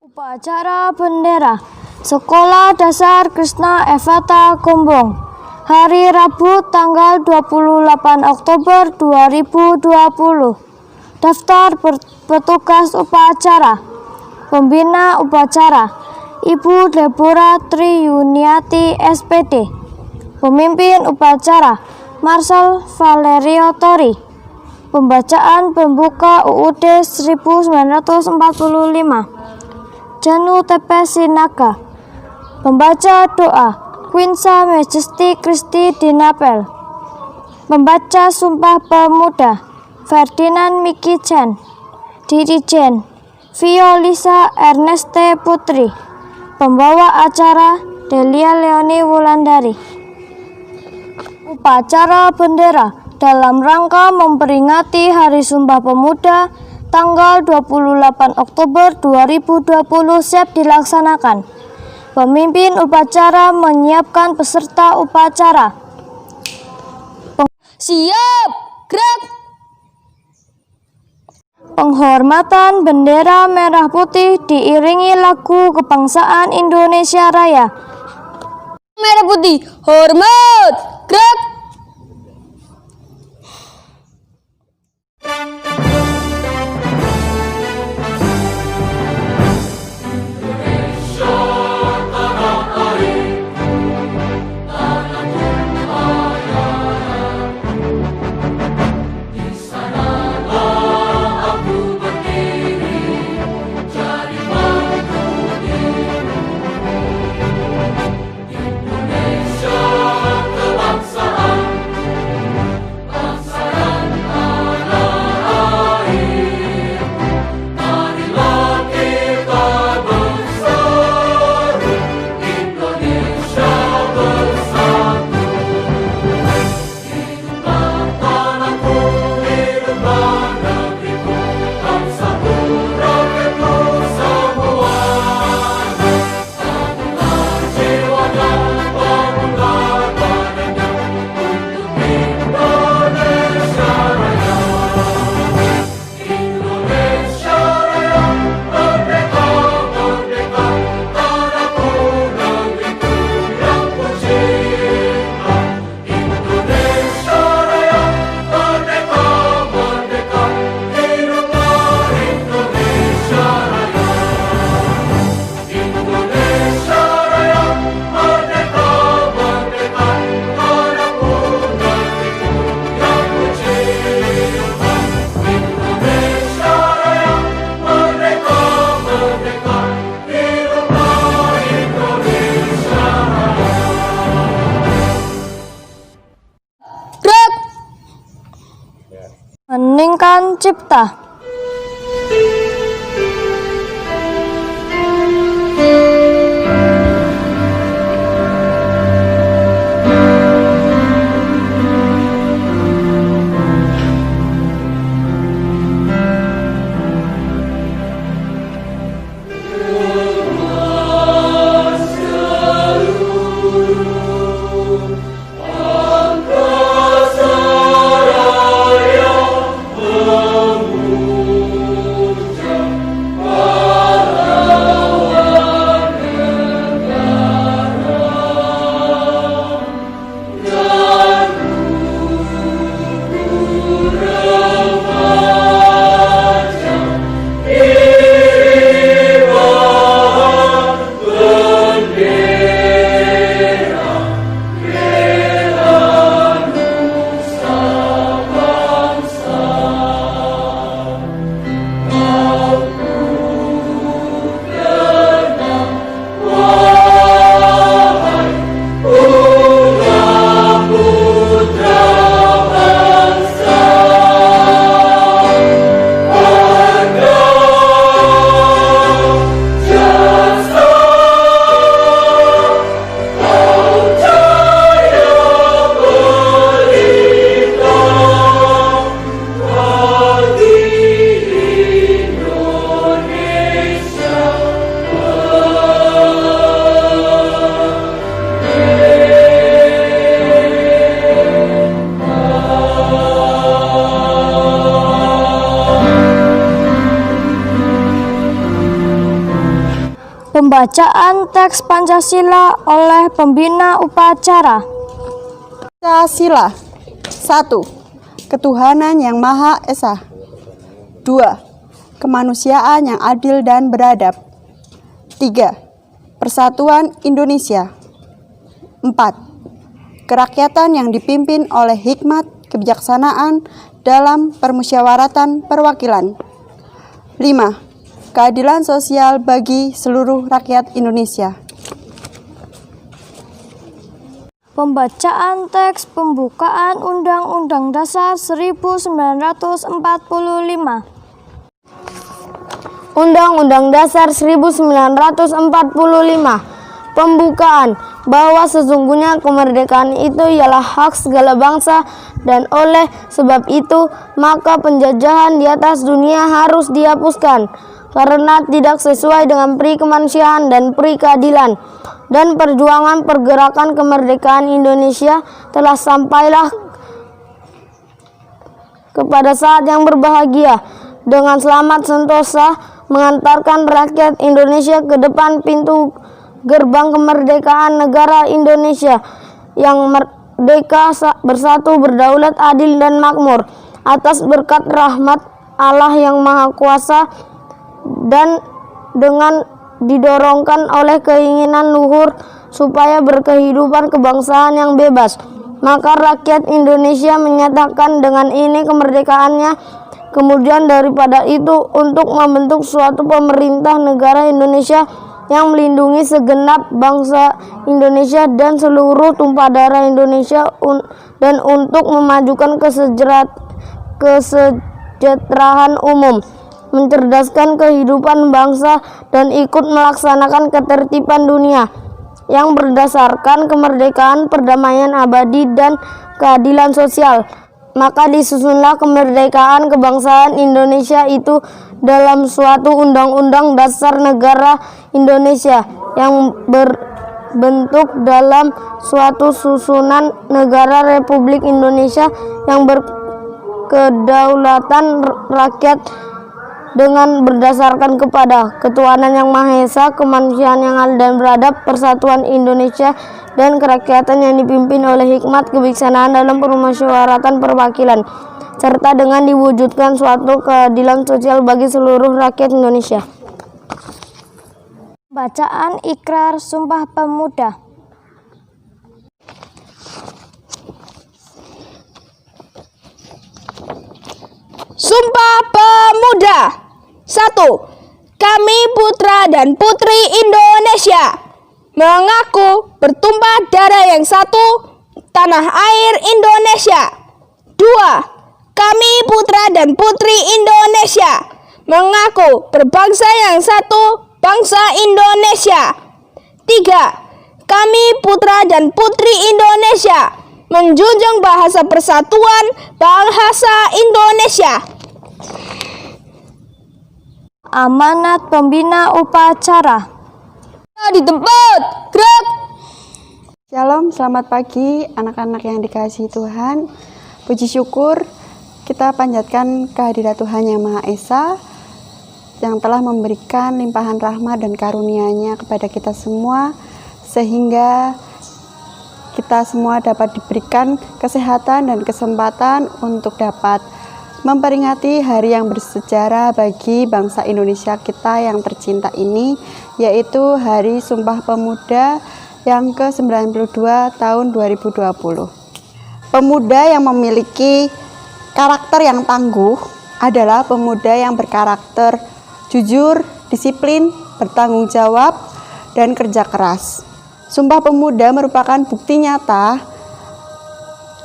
Upacara bendera Sekolah Dasar Krishna Evata Gombong, hari Rabu tanggal 28 Oktober 2020. Daftar petugas upacara. Pembina upacara Ibu Deborah Triyuniati SPD. Pemimpin upacara Marshal Valerio Tori. Pembacaan pembuka UUD 1945 Janu Tepe Sinaka. Pembaca doa Quinsa Majesty Christi Dinapel. Pembaca Sumpah Pemuda Ferdinand Miki Chen. Dirijen Violisa Erneste Putri. Pembawa acara Delia Leoni Wulandari. Upacara bendera dalam rangka memperingati Hari Sumpah Pemuda tanggal 28 Oktober 2020 siap dilaksanakan. Pemimpin upacara menyiapkan peserta upacara. Siap, gerak. Penghormatan bendera merah putih diiringi lagu kebangsaan Indonesia Raya. Merah putih, hormat, gerak. Heningkan Cipta. Amu Pembacaan teks Pancasila oleh pembina upacara. Pancasila. 1. Ketuhanan yang Maha Esa. 2. Kemanusiaan yang adil dan beradab. 3. Persatuan Indonesia. 4. Kerakyatan yang dipimpin oleh hikmat kebijaksanaan dalam permusyawaratan perwakilan. 5. Keadilan sosial bagi seluruh rakyat Indonesia. Pembacaan teks pembukaan Undang-Undang Dasar 1945. Undang-Undang Dasar 1945. Pembukaan bahwa sesungguhnya kemerdekaan itu ialah hak segala bangsa dan oleh sebab itu maka penjajahan di atas dunia harus dihapuskan karena tidak sesuai dengan peri kemanusiaan dan peri keadilan, dan perjuangan pergerakan kemerdekaan Indonesia telah sampailah kepada saat yang berbahagia dengan selamat sentosa mengantarkan rakyat Indonesia ke depan pintu gerbang kemerdekaan negara Indonesia yang merdeka, bersatu, berdaulat, adil dan makmur atas berkat rahmat Allah yang Maha Kuasa dan dengan didorongkan oleh keinginan luhur supaya berkehidupan kebangsaan yang bebas. Maka rakyat Indonesia menyatakan dengan ini kemerdekaannya. Kemudian daripada itu untuk membentuk suatu pemerintah negara Indonesia yang melindungi segenap bangsa Indonesia dan seluruh tumpah darah Indonesia dan untuk memajukan kesejahteraan umum, mencerdaskan kehidupan bangsa dan ikut melaksanakan ketertiban dunia yang berdasarkan kemerdekaan, perdamaian abadi dan keadilan sosial. Maka disusunlah kemerdekaan kebangsaan Indonesia itu dalam suatu undang-undang dasar negara Indonesia yang berbentuk dalam suatu susunan negara Republik Indonesia yang berkedaulatan rakyat dengan berdasarkan kepada ketuhanan yang Maha Esa, kemanusiaan yang adil dan beradab, persatuan Indonesia dan kerakyatan yang dipimpin oleh hikmat kebijaksanaan dalam permusyawaratan perwakilan, serta dengan diwujudkan suatu keadilan sosial bagi seluruh rakyat Indonesia. Bacaan Ikrar Sumpah Pemuda. Sumpah Pemuda. 1. Kami putra dan putri Indonesia mengaku bertumpah darah yang satu, tanah air Indonesia. 2. Kami putra dan putri Indonesia mengaku berbangsa yang satu, bangsa Indonesia. 3. Kami putra dan putri Indonesia menjunjung bahasa persatuan bangsa Indonesia. Amanat pembina upacara. Di tempat, gerak. Shalom, selamat pagi anak-anak yang dikasihi Tuhan. Puji syukur kita panjatkan kehadirat Tuhan yang Maha Esa yang telah memberikan limpahan rahmat dan karunia-Nya kepada kita semua, sehingga kita semua dapat diberikan kesehatan dan kesempatan untuk dapat memperingati hari yang bersejarah bagi bangsa Indonesia kita yang tercinta ini, yaitu Hari Sumpah Pemuda yang ke-92 tahun 2020. Pemuda yang memiliki karakter yang tangguh adalah pemuda yang berkarakter jujur, disiplin, bertanggung jawab, dan kerja keras. Sumpah Pemuda merupakan bukti nyata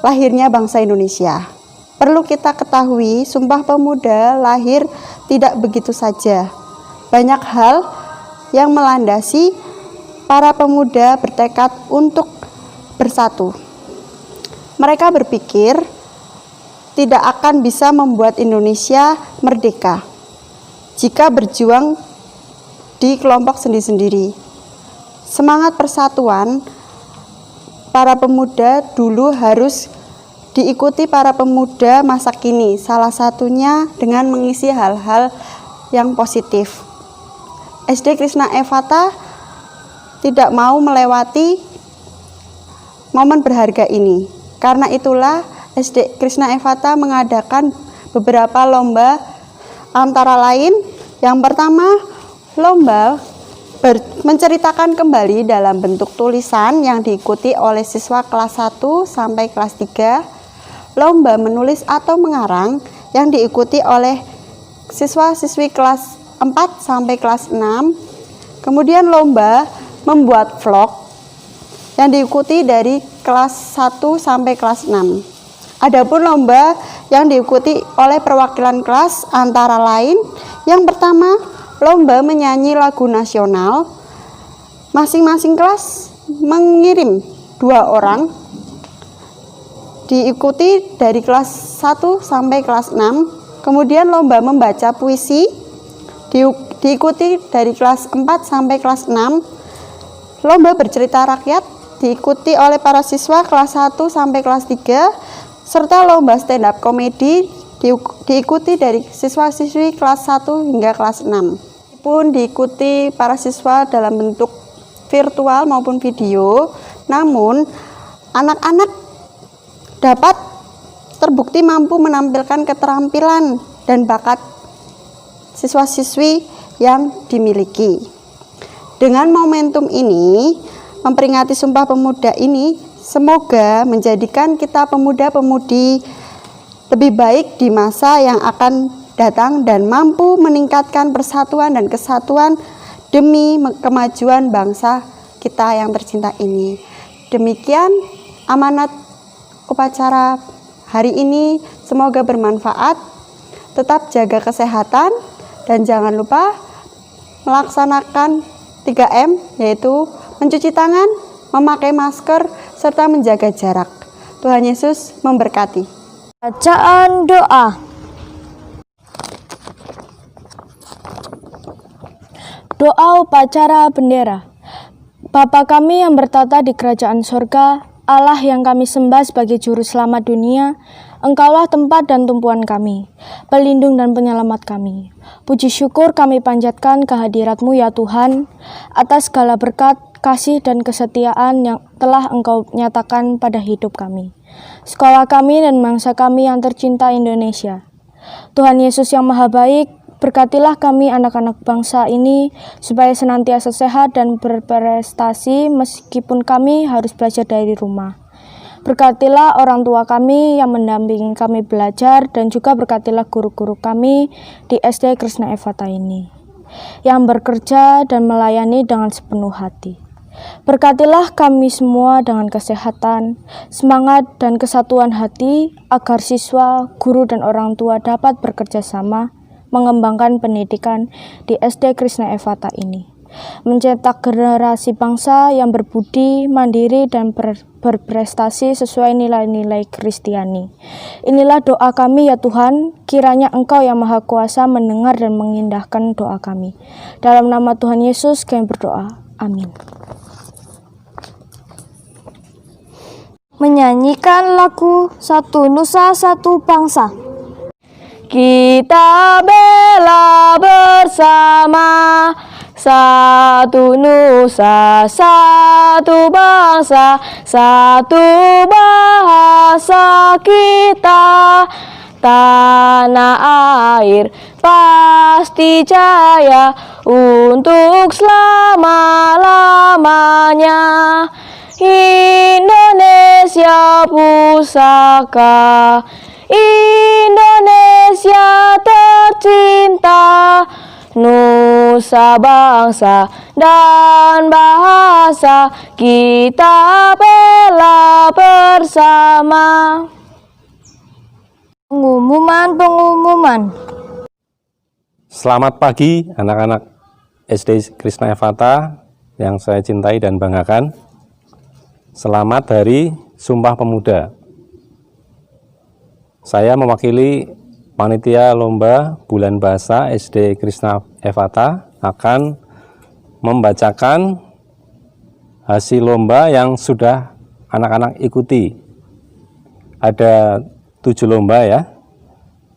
lahirnya bangsa Indonesia. Perlu kita ketahui, Sumpah Pemuda lahir tidak begitu saja. Banyak hal yang melandasi para pemuda bertekad untuk bersatu. Mereka berpikir tidak akan bisa membuat Indonesia merdeka jika berjuang di kelompok sendiri-sendiri. Semangat persatuan para pemuda dulu harus diikuti para pemuda masa kini, salah satunya dengan mengisi hal-hal yang positif. SD Krishna Evata tidak mau melewati momen berharga ini. Karena itulah SD Krishna Evata mengadakan beberapa lomba, antara lain yang pertama lomba menceritakan kembali dalam bentuk tulisan yang diikuti oleh siswa kelas 1 sampai kelas 3, lomba menulis atau mengarang yang diikuti oleh siswa-siswi kelas 4 sampai kelas 6, kemudian lomba membuat vlog yang diikuti dari kelas 1 sampai kelas 6. Adapun lomba yang diikuti oleh perwakilan kelas antara lain yang pertama lomba menyanyi lagu nasional. Masing-masing kelas mengirim 2 orang, diikuti dari kelas 1 sampai kelas 6. Kemudian lomba membaca puisi diikuti dari kelas 4 sampai kelas 6. Lomba bercerita rakyat diikuti oleh para siswa kelas 1 sampai kelas 3, serta lomba stand up komedi diikuti dari siswa-siswi kelas 1 hingga kelas 6. Pun diikuti para siswa dalam bentuk virtual maupun video, namun anak-anak dapat terbukti mampu menampilkan keterampilan dan bakat siswa-siswi yang dimiliki. Dengan momentum ini, memperingati Sumpah Pemuda ini, semoga menjadikan kita pemuda-pemudi lebih baik di masa yang akan datang dan mampu meningkatkan persatuan dan kesatuan demi kemajuan bangsa kita yang tercinta ini. Demikian amanat upacara hari ini, semoga bermanfaat. Tetap jaga kesehatan dan jangan lupa melaksanakan 3M, yaitu mencuci tangan, memakai masker, serta menjaga jarak. Tuhan Yesus memberkati. Bacaan doa. Doa upacara bendera. Bapa kami yang bertata di kerajaan sorga, Allah yang kami sembah sebagai juru selamat dunia, Engkaulah tempat dan tumpuan kami, pelindung dan penyelamat kami. Puji syukur kami panjatkan kehadirat-Mu ya Tuhan, atas segala berkat, kasih dan kesetiaan yang telah Engkau nyatakan pada hidup kami, sekolah kami dan bangsa kami yang tercinta Indonesia. Tuhan Yesus yang Maha Baik, berkatilah kami anak-anak bangsa ini supaya senantiasa sehat dan berprestasi meskipun kami harus belajar dari rumah. Berkatilah orang tua kami yang mendampingi kami belajar dan juga berkatilah guru-guru kami di SD Krishna Evata ini yang bekerja dan melayani dengan sepenuh hati. Berkatilah kami semua dengan kesehatan, semangat dan kesatuan hati agar siswa, guru dan orang tua dapat bekerja sama mengembangkan pendidikan di SD Krishna Evata ini, mencetak generasi bangsa yang berbudi, mandiri, dan berprestasi sesuai nilai-nilai Kristiani. Inilah doa kami ya Tuhan, kiranya Engkau yang Maha Kuasa mendengar dan mengindahkan doa kami. Dalam nama Tuhan Yesus kami berdoa. Amin. Menyanyikan lagu Satu Nusa Satu Bangsa. Kita bela bersama, satu nusa, satu bangsa, satu bahasa kita. Tanah air pasti jaya untuk selama-lamanya. Indonesia pusaka, Indonesia tercinta, nusa bangsa dan bahasa kita bela bersama. Pengumuman. Selamat pagi anak-anak SD Krishna Evata yang saya cintai dan banggakan. Selamat Hari Sumpah Pemuda. Saya mewakili panitia lomba Bulan Bahasa SD Krishna Evata akan membacakan hasil lomba yang sudah anak-anak ikuti. Ada 7 lomba ya.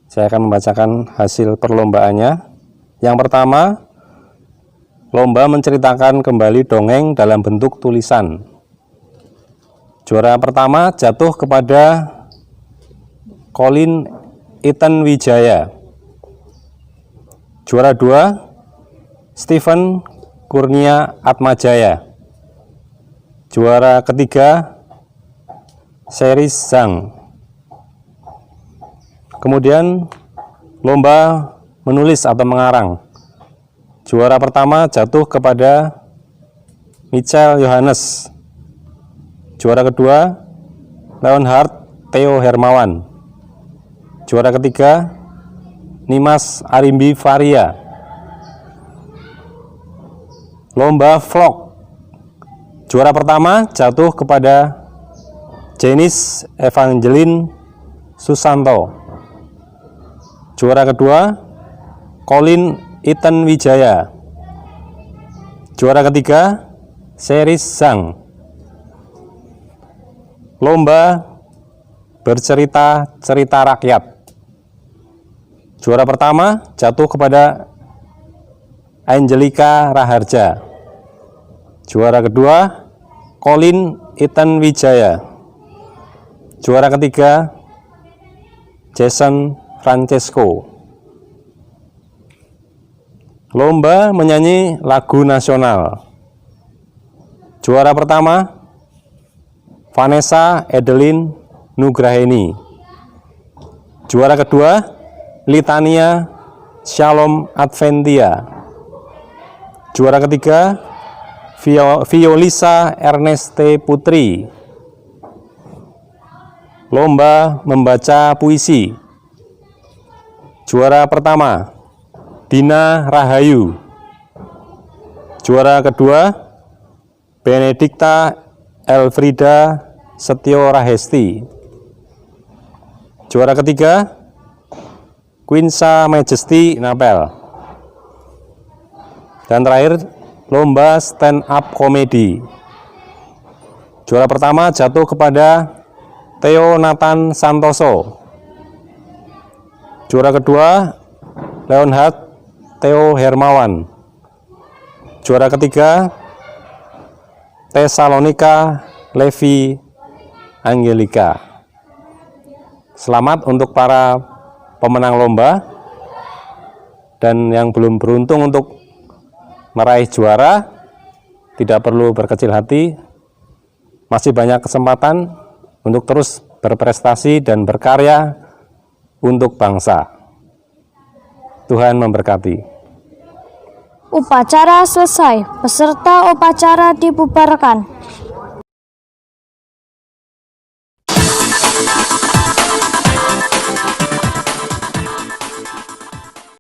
Saya akan membacakan hasil perlombaannya. Yang pertama, lomba menceritakan kembali dongeng dalam bentuk tulisan. Juara pertama jatuh kepada Colin Ethan Wijaya. Juara 2 Stephen Kurnia Atmajaya. Juara ketiga Seris Zhang. Kemudian lomba menulis atau mengarang. Juara pertama jatuh kepada Michael Yohanes. Juara kedua Leonhard Theo Hermawan. Juara ketiga Nimas Arimbi Varia. Lomba vlog. Juara pertama jatuh kepada Jenis Evangeline Susanto. Juara kedua Colin Ethan Wijaya. Juara ketiga Seris Zhang. Lomba bercerita cerita rakyat. Juara pertama jatuh kepada Angelica Raharja. Juara kedua Colin Ethan Wijaya. Juara ketiga Jason Francesco. Lomba menyanyi lagu nasional. Juara pertama Vanessa Edelin Nugraheni. Juara kedua Litania Shalom Adventia. Juara ketiga Violisa Erneste Putri. Lomba membaca puisi. Juara pertama Dina Rahayu. Juara kedua Benedikta Elfrida Setio Rahesti. Juara ketiga Quinsa Majesty Napel. Dan terakhir lomba stand up komedi. Juara pertama jatuh kepada Theo Nathan Santoso. Juara kedua Leonhard Theo Hermawan. Juara ketiga Tesalonika Levi Angelica. Selamat untuk para pemenang lomba, dan yang belum beruntung untuk meraih juara tidak perlu berkecil hati. Masih banyak kesempatan untuk terus berprestasi dan berkarya untuk bangsa. Tuhan memberkati. Upacara selesai, peserta upacara dibubarkan.